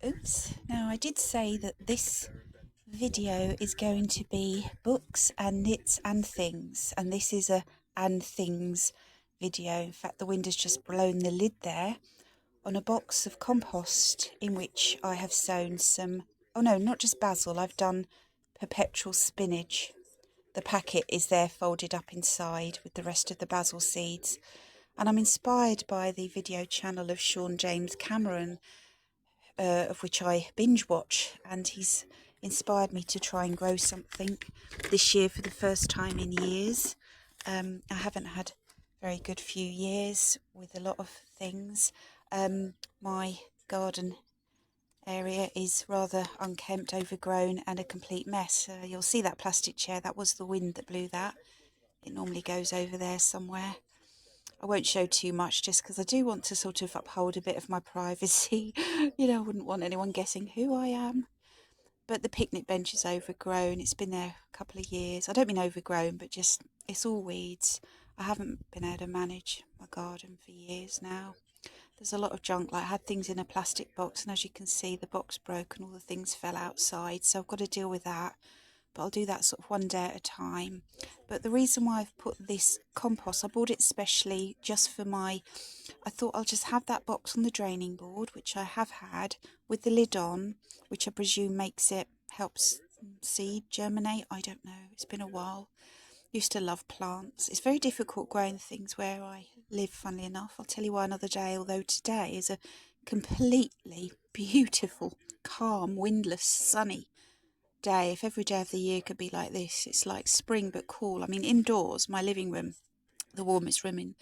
Oops. Now, I did say that this video is going to be books and knits and things, and this is a and things video. In fact, the wind has just blown the lid there on a box of compost in which I have sown some, oh no, not just basil, I've done perpetual spinach. The packet is there folded up inside with the rest of the basil seeds. And I'm inspired by the video channel of Sean James Cameron, of which I binge watch, and he's inspired me to try and grow something this year for the first time in years. I haven't had a very good few years with a lot of things. My garden area is rather unkempt, overgrown and a complete mess. You'll see that plastic chair, that was the wind that blew that. It normally goes over there somewhere. I won't show too much just because I do want to sort of uphold a bit of my privacy. You know, I wouldn't want anyone guessing who I am. But the picnic bench is overgrown. It's been there a couple of years. I don't mean overgrown, but just it's all weeds. I haven't been able to manage my garden for years now. There's a lot of junk. Like I had things in a plastic box, and as you can see, the box broke and all the things fell outside. So I've got to deal with that. But I'll do that sort of one day at a time. But the reason why I've put this compost, I bought it specially just for I thought I'll just have that box on the draining board, which I have had, with the lid on, which I presume helps seed germinate. I don't know, it's been a while. Used to love plants. It's very difficult growing things where I live, funnily enough. I'll tell you why another day, although today is a completely beautiful, calm, windless, sunny day. If every day of the year could be like this, it's like spring but cool. I mean, indoors, my living room, the warmest room in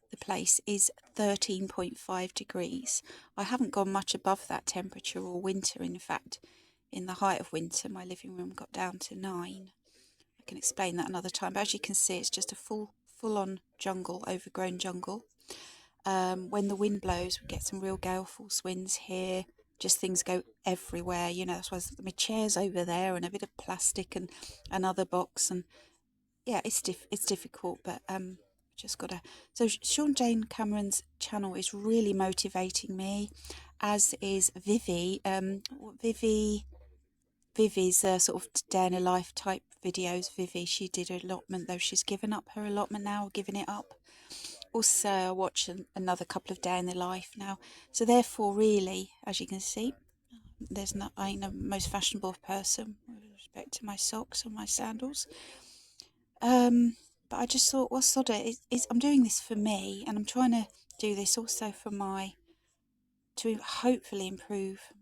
the place, is 13.5 degrees. I haven't gone much above that temperature all winter. In fact, in the height of winter, my living room got down to 9. I can explain that another time, but as you can see, it's just a full-on jungle, overgrown jungle. When the wind blows, we get some real gale force winds here. Just things go everywhere, you know. That's why my chair's over there and a bit of plastic and another box, and yeah, it's difficult, but just gotta. So Sean Jane Cameron's channel is really motivating me, as is Vivi. Vivi's sort of day in a life type videos. Vivi, she did her allotment, though she's given up her allotment now, or given it up. Also, I watch another couple of day in the life now. So therefore, really, as you can see, I ain't the most fashionable person with respect to my socks and my sandals. But I just thought, well, sod it. I'm doing this for me, and I'm trying to do this also to hopefully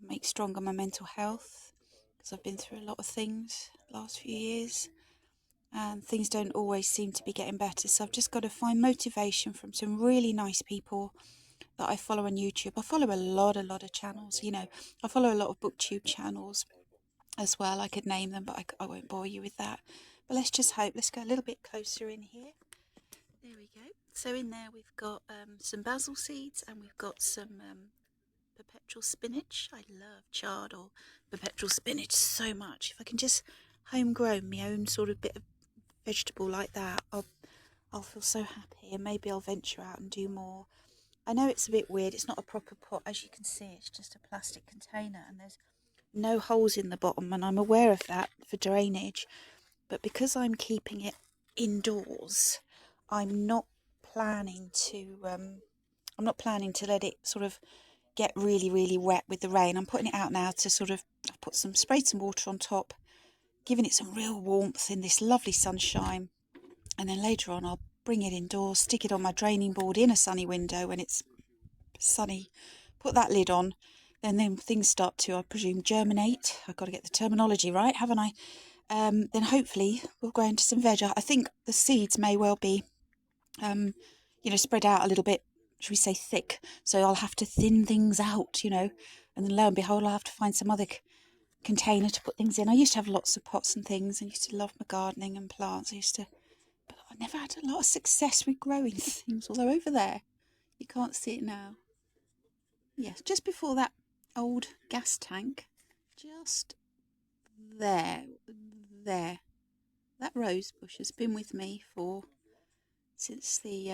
make stronger my mental health, because I've been through a lot of things the last few years, and things don't always seem to be getting better. So I've just got to find motivation from some really nice people that I follow on YouTube. I follow a lot of channels. You know, I follow a lot of booktube channels as well. I could name them, but I won't bore you with that. But let's just hope. Let's go a little bit closer in here. There we go. So in there we've got some basil seeds, and we've got some perpetual spinach. I love chard or perpetual spinach so much. If I can just homegrow my own sort of bit of vegetable like that, I'll feel so happy, and maybe I'll venture out and do more. I know it's a bit weird. It's not a proper pot, as you can see. It's just a plastic container, and there's no holes in the bottom, and I'm aware of that for drainage. But because I'm keeping it indoors, I'm not planning to. I'm not planning to let it sort of get really wet with the rain. I'm putting it out now to sort of. I've sprayed some water on top, giving it some real warmth in this lovely sunshine, and then later on I'll bring it indoors, stick it on my draining board in a sunny window when it's sunny, put that lid on, then things start to, I presume, germinate. I've got to get the terminology right, haven't I? Then hopefully we'll grow into some veg. I think the seeds may well be, spread out a little bit, should we say thick, so I'll have to thin things out, and then lo and behold, I'll have to find some other container to put things in. I used to have lots of pots and things, and used to love my gardening and plants. But I never had a lot of success with growing things, although over there, you can't see it now. Yes, just before that old gas tank, just there, that rose bush has been with me since the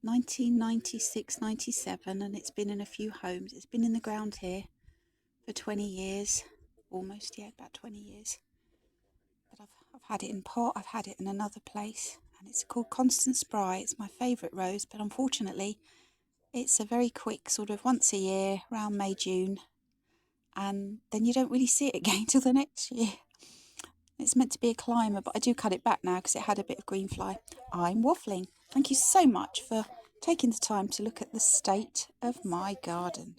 1996, 97, and it's been in a few homes. It's been in the ground here for 20 years, almost, yeah, about 20 years. But I've had it in pot, I've had it in another place, and it's called Constant Spry. It's my favourite rose, but unfortunately it's a very quick sort of once a year, around May, June, and then you don't really see it again till the next year. It's meant to be a climber, but I do cut it back now because it had a bit of green fly. I'm waffling. Thank you so much for taking the time to look at the state of my garden.